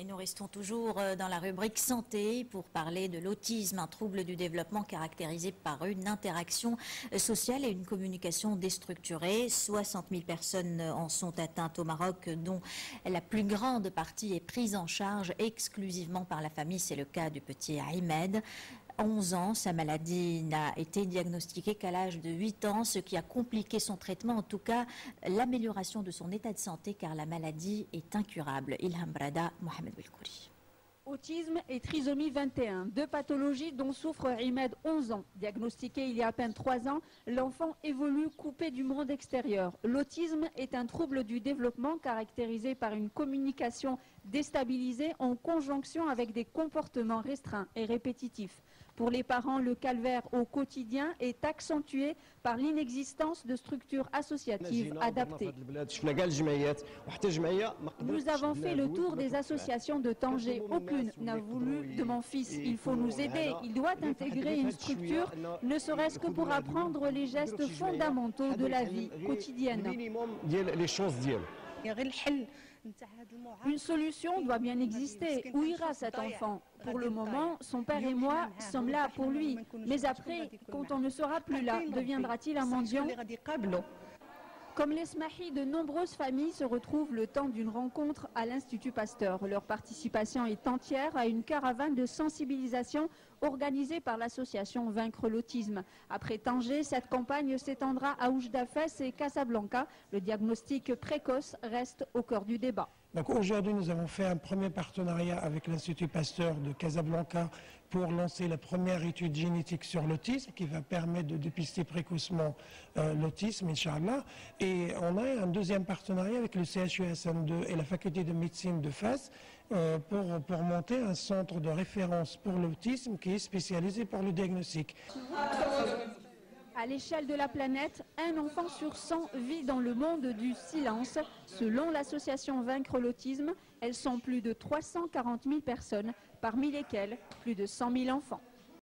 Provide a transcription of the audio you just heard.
nous restons toujours dans la rubrique santé pour parler de l'autisme, un trouble du développement caractérisé par une interaction sociale et une communication déstructurée. 60 000 personnes en sont atteintes au Maroc, dont la plus grande partie est prise en charge exclusivement par la famille. C'est le cas du petit Ahmed. 11 ans, sa maladie n'a été diagnostiquée qu'à l'âge de 8 ans, ce qui a compliqué son traitement, en tout cas l'amélioration de son état de santé, car la maladie est incurable. Ilham Brada, Mohamed Belkouri. Autisme et trisomie 21, deux pathologies dont souffre Ahmed, 11 ans. Diagnostiqué il y a à peine 3 ans, l'enfant évolue coupé du monde extérieur. L'autisme est un trouble du développement caractérisé par une communication déstabilisée en conjonction avec des comportements restreints et répétitifs. Pour les parents, le calvaire au quotidien est accentué par l'inexistence de structures associatives adaptées. Nous avons fait le tour des associations de Tanger. Aucune n'a voulu de mon fils. Il faut nous aider. Il doit intégrer une structure, ne serait-ce que pour apprendre les gestes fondamentaux de la vie quotidienne. Une solution doit bien exister. Où ira cet enfant? Pour le moment, son père et moi sommes là pour lui. Mais après, quand on ne sera plus là, deviendra-t-il un mendiant? Comme l'Esmahi, de nombreuses familles se retrouvent le temps d'une rencontre à l'Institut Pasteur. Leur participation est entière à une caravane de sensibilisation organisée par l'association Vaincre l'autisme. Après Tanger, cette campagne s'étendra à Oujda-Fès et Casablanca. Le diagnostic précoce reste au cœur du débat. Aujourd'hui, nous avons fait un premier partenariat avec l'Institut Pasteur de Casablanca pour lancer la première étude génétique sur l'autisme qui va permettre de dépister précocement l'autisme, Inch'Allah. Et on a un deuxième partenariat avec le CHUSM2 et la faculté de médecine de Fès pour monter un centre de référence pour l'autisme qui est spécialisé pour le diagnostic. À l'échelle de la planète, un enfant sur 100 vit dans le monde du silence. Selon l'association Vaincre l'autisme, elles sont plus de 340 000 personnes, parmi lesquelles plus de 100 000 enfants.